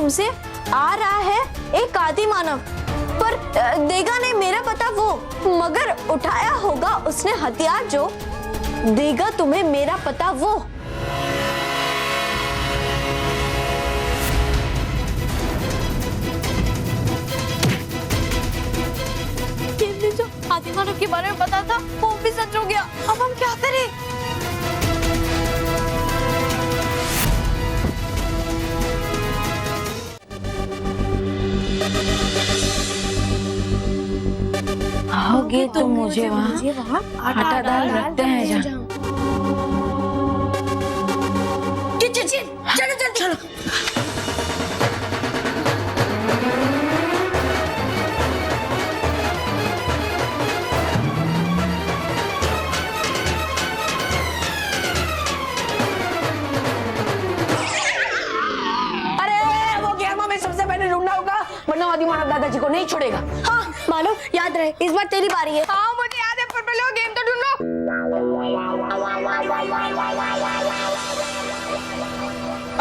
तुमसे आ रहा है एक आदि मानव, पर देगा नहीं मेरा पता वो, मगर उठाया होगा उसने हथियार जो देगा तुम्हें मेरा पता वो। जो आदि मानव के बारे में पता था वो भी सच हो गया। अब हम क्या करें? आओगे तो मुझे वहाँ आटा दाल रखते हैं जहाँ। चलो जल्दी चलो। आदि मानव दादाजी को नहीं छोड़ेगा। हाँ मानो याद रहे इस बार तेरी बारी है। हाँ मुझे याद है, पर पहले वो गेम तो ढूंढो।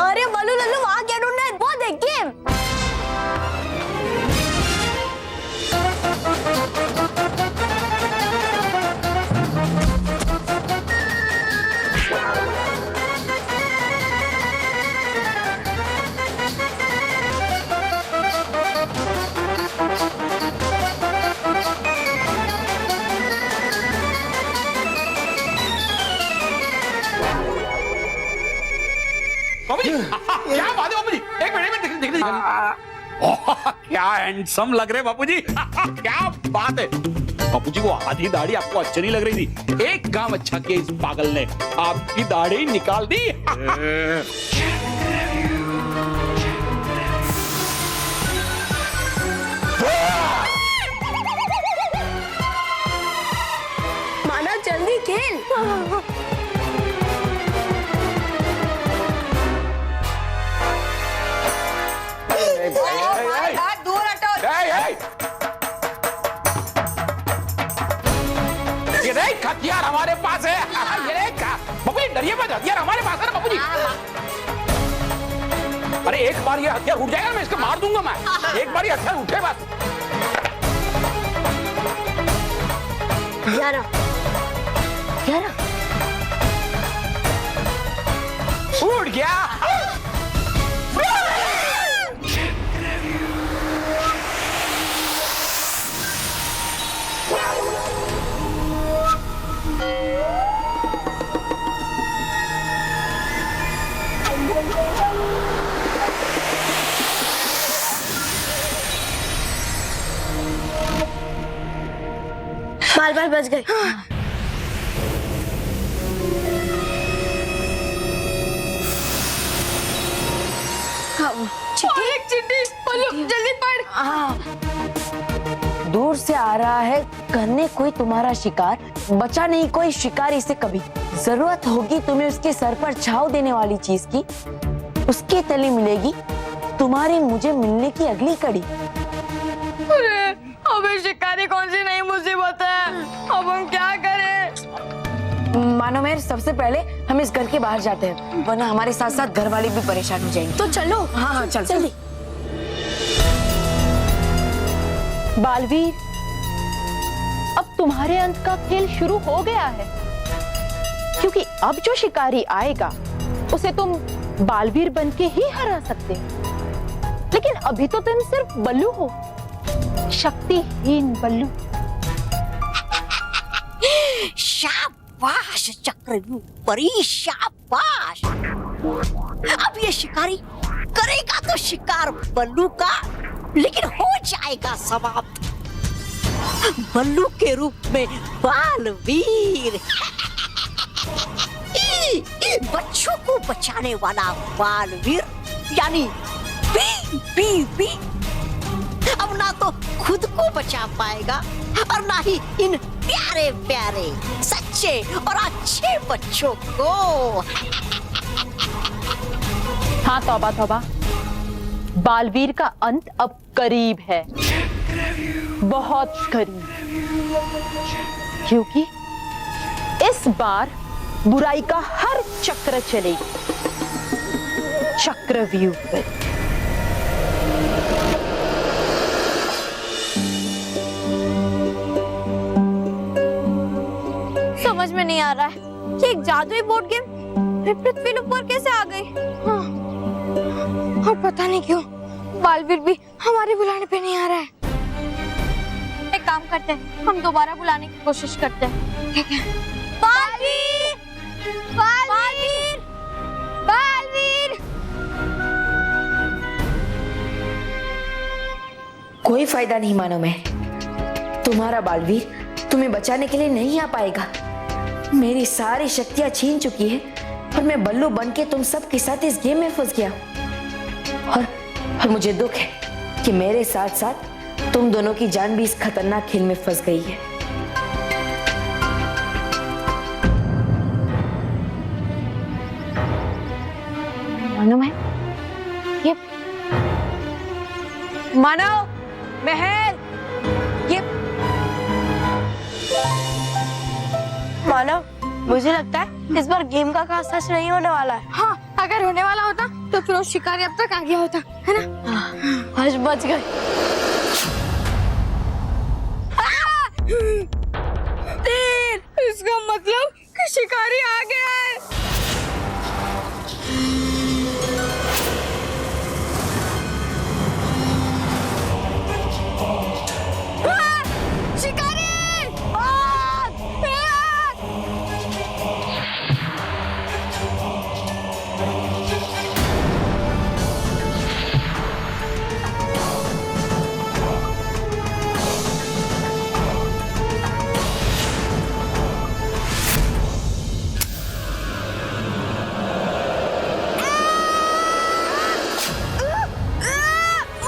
अरे बल्लू लल्लू वहाँ क्या ढूंढना है? वो देख गेम। क्या बात है बापू जी? एक मिनट दिख क्या हैंडसम लग रहे बापू जी। क्या बात है बापू जी, वो आधी दाढ़ी आपको अच्छी नहीं लग रही थी, एक काम अच्छा किया इस पागल ने, आपकी दाढ़ी निकाल दी। माना जल्दी खेल। दूर हटो। ये देख हथियार हमारे पास है। ये देख बापू जी, डरिए मत, हथियार हमारे पास है ना बापू जी। अरे एक बार ये हथियार उठ जाएगा मैं इसको मार दूंगा मैं। एक बार ये हथियार उठे बस। यारा उठ गया। बाल बच गए। चिट्ठी जल्दी पढ़। दूर से आ रहा है करने कोई तुम्हारा शिकार, बचा नहीं कोई शिकार इसे कभी। जरूरत होगी तुम्हें उसके सर पर छाव देने वाली चीज की, उसके तले मिलेगी तुम्हारी मुझे मिलने की अगली कड़ी। अरे अबे शिकारी कौन सी नई मुसीबत है, अब हम क्या करें? मानो मेर, सबसे पहले हम इस घर के बाहर जाते हैं, वरना हमारे साथ साथ घर वाले भी परेशान हो जाएंगे। तो चलो। हाँ चल जल्दी। बालवीर, अब तुम्हारे अंत का खेल शुरू हो गया है, क्योंकि अब जो शिकारी आएगा उसे तुम बालवीर बन के ही हरा सकते हो, लेकिन अभी तो तुम सिर्फ बल्लू हो, शक्तिहीन बल्लू। शाबाश चक्रव्यूह परी, शाबाश। अब ये शिकारी करेगा तो शिकार बल्लू का, लेकिन हो जाएगा समाप्त बल्लू के रूप में बालवीर। बच्चों को बचाने वाला बालवीर, यानी बी अब ना तो खुद को बचा पाएगा और ना ही इन प्यारे प्यारे सच्चे और अच्छे बच्चों को। हाँ तौबा तौबा, बालवीर का अंत अब करीब है, बहुत करीब, क्योंकि इस बार बुराई का हर चक्र चलेगा चक्रव्यूह पर। समझ में नहीं आ रहा है कि एक जादुई बोर्ड गेम फिर पृथ्वी ऊपर कैसे आ गई। हाँ। और पता नहीं क्यों बालवीर भी हमारे बुलाने पे नहीं आ रहा है। एक काम करते हैं, हम दोबारा बुलाने की कोशिश करते हैं। ठीक है। बालवीर! बालवीर! बालवीर! कोई फायदा नहीं मानो मैं, तुम्हारा बालवीर तुम्हें बचाने के लिए नहीं आ पाएगा। मेरी सारी शक्तियां छीन चुकी है और मैं बल्लू बन के तुम सब के साथ इस गेम में फंस गया। और मुझे दुख है कि मेरे साथ साथ तुम दोनों की जान भी इस खतरनाक खेल में फंस गई है। मानो मैं ये मानव, महल, ये मानव, मुझे लगता है इस बार गेम का खास सच नहीं होने वाला है। हाँ, अगर होने वाला होता तो फिर वो शिकारी अब तक आ गया होता, है ना? आज बच गए। तीर! इसका मतलब कि शिकारी आ गया है। शिकारी! भाग! भाग!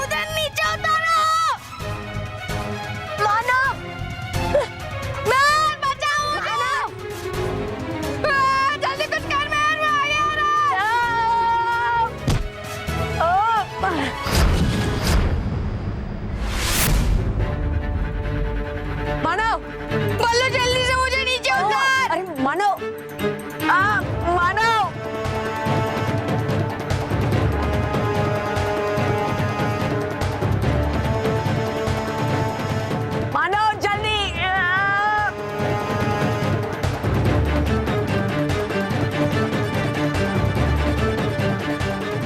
उधर नीचे उतारो! मानव! मैं बचाओ मानव! जल्दी कुछ कर, मैं आ गया। मानव, बल्लू जल्दी से मुझे नीचे उतार! अरे मानव, मानव, मानव जल्दी।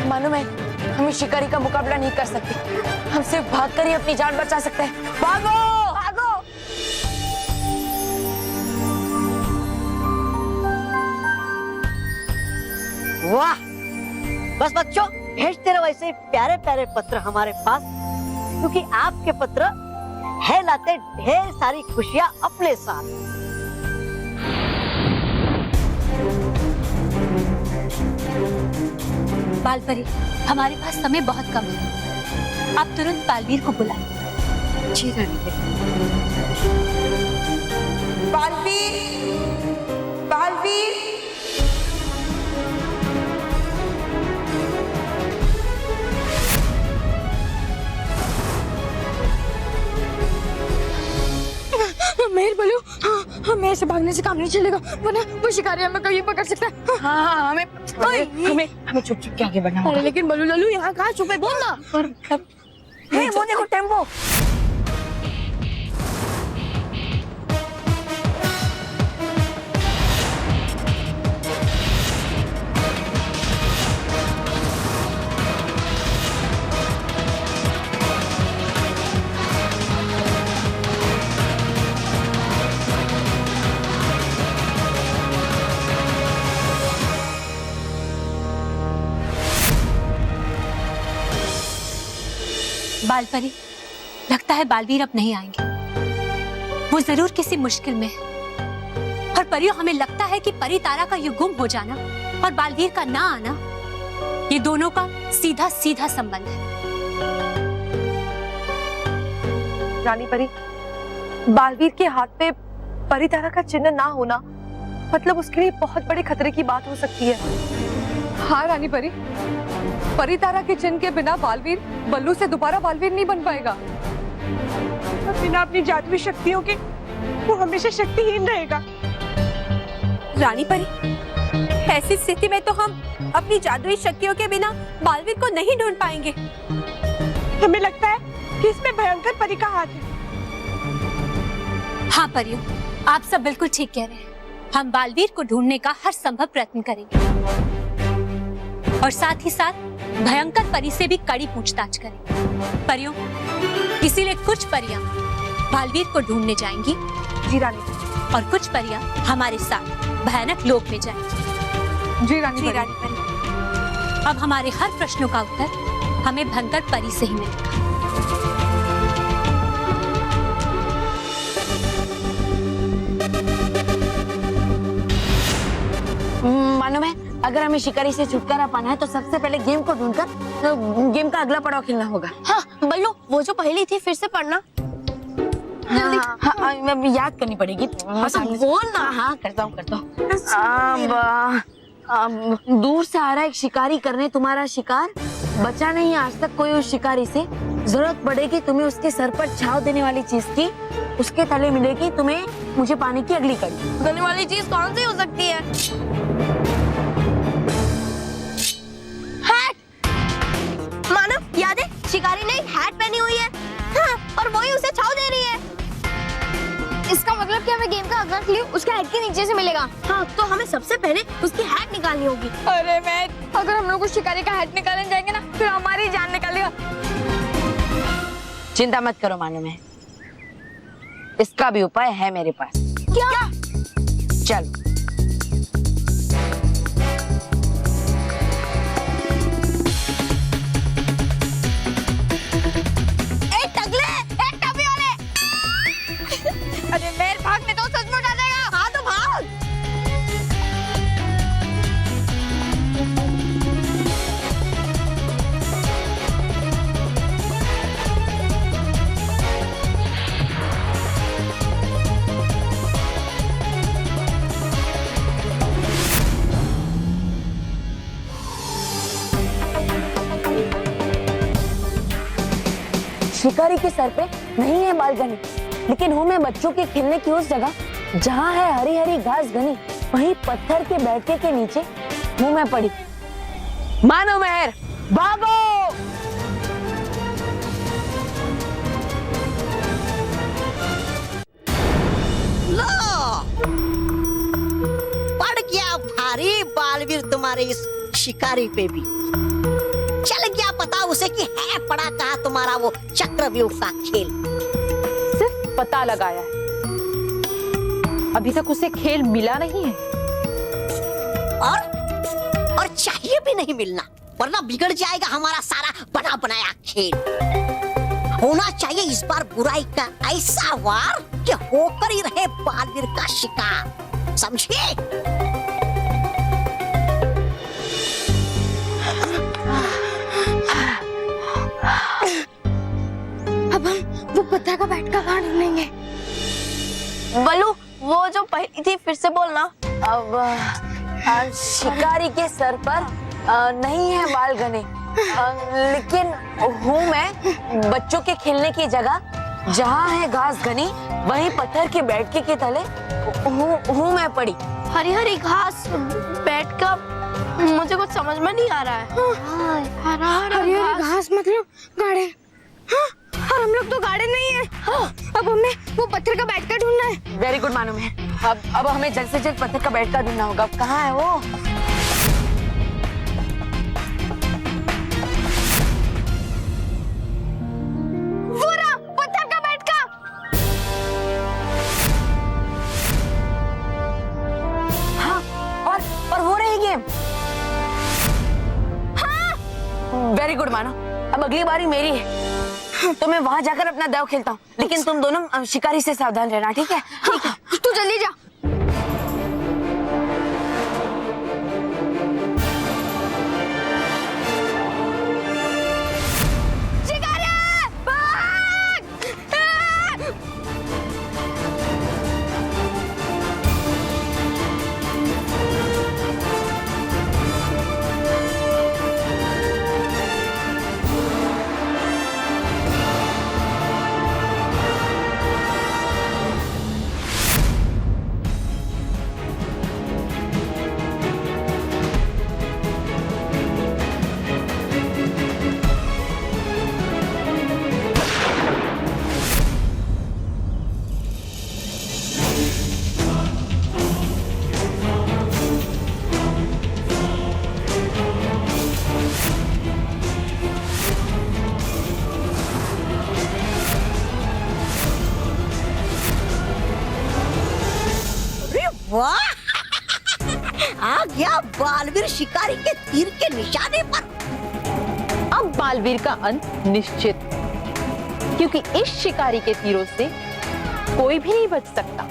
मानो मैं, हम इस शिकारी का मुकाबला नहीं कर सकते। हम सिर्फ भागकर ही अपनी जान बचा सकते हैं। भागो! भागो! वाह, बस बच्चों, भेजते रहो ऐसे प्यारे प्यारे पत्र हमारे पास, क्योंकि आपके पत्र है लाते ढेर सारी खुशियां अपने साथ। बालपरी, हमारे पास समय बहुत कम है। आप तुरंत बालवीर को बुलाएं। जी रानी। बालवीर! बालवीर! मेहर बल्लू, हाँ, मेरे से भागने से काम नहीं चलेगा, वरना वो शिकारी हमें कहीं पकड़ सकता है। हाँ, हमें चुप चुप के आगे बढ़ना अरे होगा। लेकिन बल्लू लल्लू यहाँ कहाँ छुपे, बोल ना। वो देखो टेम्पो। बालपरी, लगता है बालवीर अब नहीं आएंगे। वो जरूर किसी मुश्किल में है। और परियों, हमें लगता है कि परी तारा का ये गुम हो जाना और बालवीर का ना आना, ये दोनों का सीधा सीधा संबंध है। रानी परी, बालवीर के हाथ पे परी तारा का चिन्ह ना होना मतलब उसके लिए बहुत बड़े खतरे की बात हो सकती है। हाँ रानी परी, परी तारा के चिन्ह के बिना बालवीर बल्लू से दोबारा बालवीर नहीं बन पाएगा। बिना अपनी जादुई शक्तियों के वो हमेशा शक्तिहीन रहेगा। रानी परी, ऐसी स्थिति में तो हम अपनी जादुई शक्तियों के बिना बालवीर को नहीं ढूंढ पाएंगे। हमें लगता है कि इसमें भयंकर परी का हाथ है। हाँ परियों, आप सब बिल्कुल ठीक कह रहे हैं। हम बालवीर को ढूंढने का हर संभव प्रयत्न करेंगे और साथ ही साथ भयंकर परी से भी कड़ी पूछताछ करेंगे। परियों, इसीलिए कुछ परियां बालवीर को ढूंढने जाएंगी जी रानी। और कुछ परियां हमारे साथ भयानक लोक में जाएंगी। जी रानी। परी। अब हमारे हर प्रश्नों का उत्तर हमें भयंकर परी से ही मिलेगा। मालूम है, अगर हमें शिकारी से छुटकारा पाना है तो सबसे पहले गेम को ढूंढकर गेम का अगला पड़ाव खेलना होगा। हाँ बल्लू, वो जो पहेली थी फिर से पढ़ना। हाँ, याद करनी पड़ेगी। बोल ना। हाँ करता हूँ। दूर से आ रहा एक शिकारी करने तुम्हारा शिकार, बचा नहीं आज तक कोई उस शिकारी से। जरूरत पड़ेगी तुम्हें उसके सर पर छाव देने वाली चीज की, उसके तले मिलेगी तुम्हें मुझे पाने की अगली कड़ी। गने वाली चीज कौन सी हो सकती है? हैट। मानव, याद है शिकारी ने एक हैट पहनी हुई है। हाँ, और वही उसे छाव दे रही है। इसका मतलब कि हमें गेम का अगला क्लू उसके हैट के नीचे से मिलेगा। हाँ, तो हमें सबसे पहले उसकी हैट निकालनी होगी। अरे मैं, अगर हम लोग उस शिकारी का हैट निकालने जाएंगे ना, फिर हमारी जान निकालेगा। चिंता मत करो मालूम है, इसका भी उपाय है मेरे पास। क्या? चलो। अरे मेरे भागने तो सचमुच आ जाएगा। हाँ तो भाग। शिकारी के सर पे नहीं है बालकनी, लेकिन हूँ मैं बच्चों के खेलने की उस जगह जहाँ है हरी हरी घास घनी। वहीं पत्थर के बैठके के नीचे हूँ मैं पड़ी। मानो मेहर, भागो! लो, पड़ गया भारी बालवीर तुम्हारे इस शिकारी पे भी। चल गया पता उसे कि है पड़ा कहाँ तुम्हारा वो चक्रव्यूह का खेल। सिर्फ पता लगाया है, अभी तक उसे खेल मिला नहीं है। और चाहिए भी नहीं मिलना, वरना बिगड़ जाएगा हमारा सारा बना बनाया खेल। होना चाहिए इस बार बुराई का ऐसा वार कि होकर ही रहे बालवीर का शिकार, समझे? अब हम वो पत्थर का बैठ का कहाँ ढूंढेंगे? बल्लू, वो जो पहेली थी फिर से बोलना। अब शिकारी के सर पर नहीं है बाल घने, लेकिन हूँ मैं बच्चों के खेलने की जगह जहाँ है घास घनी। वहीं पत्थर के बैठके के तले हूँ मैं पड़ी। हरी हरी घास बैठ का मुझे कुछ समझ में नहीं आ रहा है। हरा हरी हरी घास मतलब गाड़े। हाँ, और हम लोग तो गाड़े नहीं है। हाँ, अब हमें वो पत्थर का बैठ का ढूंढना है। वेरी गुड मालूम है। अब हमें जल्द से जल्द पत्थर का बैठका ढूंढना होगा। अब कहाँ है वो? पत्थर का बैठका। हाँ, और हो रही गेम। हाँ, वेरी गुड मानो। अब अगली बारी मेरी है, तो मैं वहां जाकर अपना दाव खेलता हूँ, लेकिन तुम दोनों शिकारी से सावधान रहना, ठीक है? ठीक है, तू जल्दी जा। आ गया बालवीर शिकारी के तीर के निशाने पर। अब बालवीर का अंत निश्चित, क्योंकि इस शिकारी के तीरों से कोई भी नहीं बच सकता।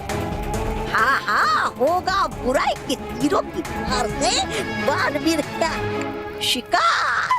हाँ हाँ, होगा बुराई के तीरों की धार से बालवीर का शिकार।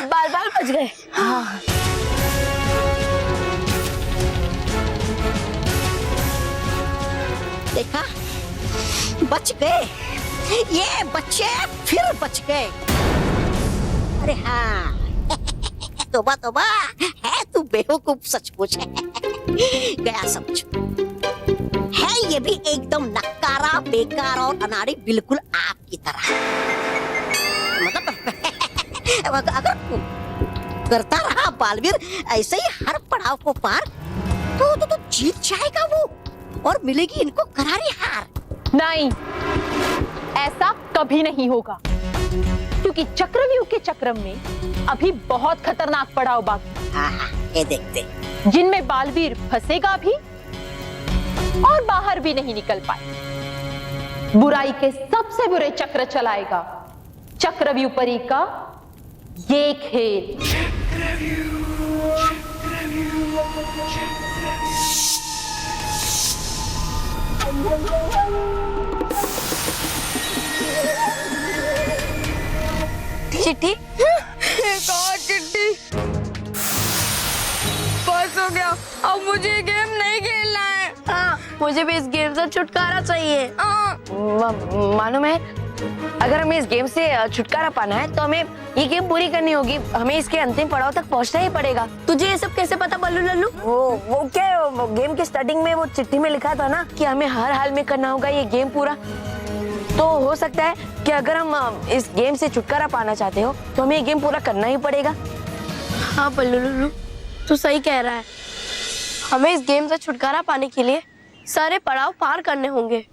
बाल बाल बच गए। हाँ। देखा, बच गए ये बच्चे, फिर बच गए। अरे हाँ, तोबा तोबा, है तू बेवकूफ सचमुच है। गया समझ। है ये भी एकदम नकारा, बेकार और अनाड़ी, बिल्कुल आपकी तरह। मतलब अगर तू करता रहा बालवीर ऐसे ही हर पड़ाव को पार, तो जीत जाएगा वो और मिलेगी इनको करारी हार। नहीं, ऐसा कभी नहीं होगा, क्योंकि चक्रव्यूह के चक्रम में अभी बहुत खतरनाक पड़ाव बाकी। हाँ, ये देखते, जिनमें बालवीर फंसेगा भी और बाहर भी नहीं निकल पाए। बुराई के सबसे बुरे चक्र चलाएगा चक्रव्यूह परी का ये खेल। चिट्ठी, एक और चिट्ठी। बस हो गया, अब मुझे ये गेम नहीं खेलना है। हाँ, मुझे भी इस गेम से छुटकारा चाहिए। हाँ। मालूम है, अगर हमें इस गेम से छुटकारा पाना है तो हमें ये गेम पूरी करनी होगी। हमें इसके अंतिम पड़ाव तक पहुंचना ही पड़ेगा। तुझे ये सब कैसे पता बल्लू लल्लू? वो क्या, वो गेम के स्टार्टिंग में वो चिट्ठी में लिखा था ना कि हमें हर हाल में करना होगा ये गेम पूरा। तो हो सकता है कि अगर हम इस गेम से छुटकारा पाना चाहते हो तो हमें ये गेम पूरा करना ही पड़ेगा। हाँ बल्लू लल्लू, तू सही कह रहा है। हमें इस गेम से छुटकारा पाने के लिए सारे पड़ाव पार करने होंगे।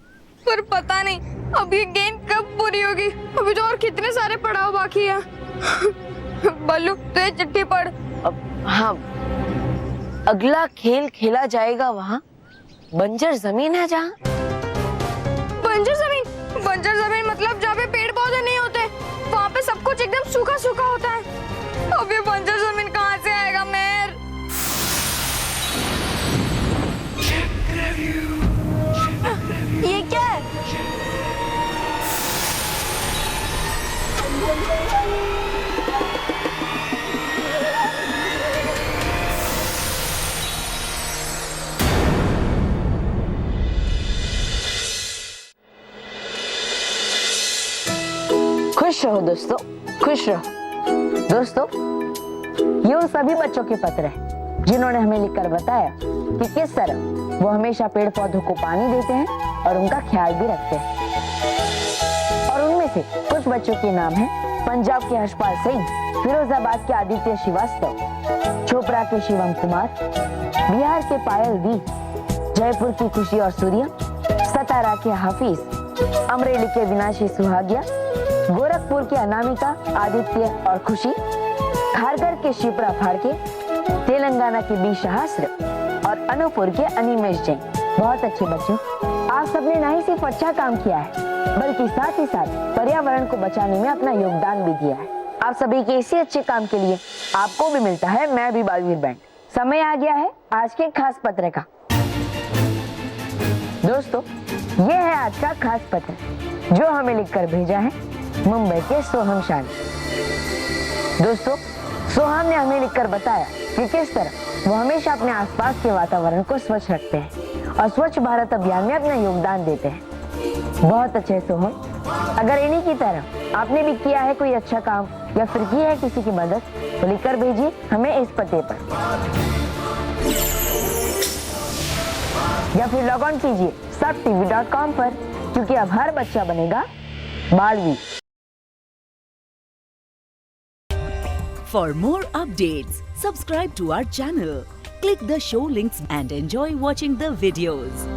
पर पता नहीं अब ये गेम कब पूरी होगी। अभी तो और कितने सारे पड़ाव बाकी हैं। बल्लू, तो ये चिट्ठी पढ़। हाँ, अगला खेल खेला जाएगा वहाँ बंजर जमीन है जहाँ। बंजर जमीन? बंजर जमीन मतलब जहाँ पे पेड़ पौधे नहीं होते, वहाँ पे सब कुछ एकदम सूखा सूखा होता है। अब ये बंजर जमीन कहाँ से आएगा मेर? ये क्या है? खुश रहो दोस्तों, खुश रहो दोस्तों। ये उन सभी बच्चों के पत्र हैं जिन्होंने हमें लिखकर बताया कि किस तरह वो हमेशा पेड़ पौधों को पानी देते हैं और उनका ख्याल भी रखते हैं। और उनमें से कुछ बच्चों के नाम हैं पंजाब के हर्षपाल सिंह, फिरोजाबाद के आदित्य श्रीवास्तव, चोपड़ा के शिवम कुमार, बिहार के पायल वी, जयपुर की खुशी और सूर्य, सतारा के हाफिज, अमरेली के विनाशी सुहागिया, गोरखपुर के अनामिका, आदित्य और खुशी, खारगर के शिप्रा फाड़के, तेलंगाना के बी सहस्त्र और अनूपपुर के अनिमेश जैन। बहुत अच्छे बच्चों, आप सबने ना ही सिर्फ अच्छा काम किया है बल्कि साथ ही साथ पर्यावरण को बचाने में अपना योगदान भी दिया है। आप सभी के इसी अच्छे काम के लिए आपको भी मिलता है मैं भी बालवीर बैंड। समय आ गया है आज के खास पत्र का। दोस्तों, ये है आज का खास पत्र जो हमें लिखकर भेजा है मुंबई के सोहम शाह ने। दोस्तों, सोहम ने हमें लिखकर बताया कि किस तरह वो हमेशा अपने आसपास के वातावरण को स्वच्छ रखते हैं और स्वच्छ भारत अभियान में अपना योगदान देते हैं। बहुत अच्छे सोहम। अगर इन्हीं की तरह आपने भी किया है कोई अच्छा काम या फिर की है किसी की मदद तो लिखकर भेजिए हमें इस पते पर, या फिर लॉग ऑन कीजिए सबtv.com पर। क्योंकि अब हर बच्चा बनेगा Baalveer. For more updates, subscribe to our channel, click the show links and enjoy watching the videos.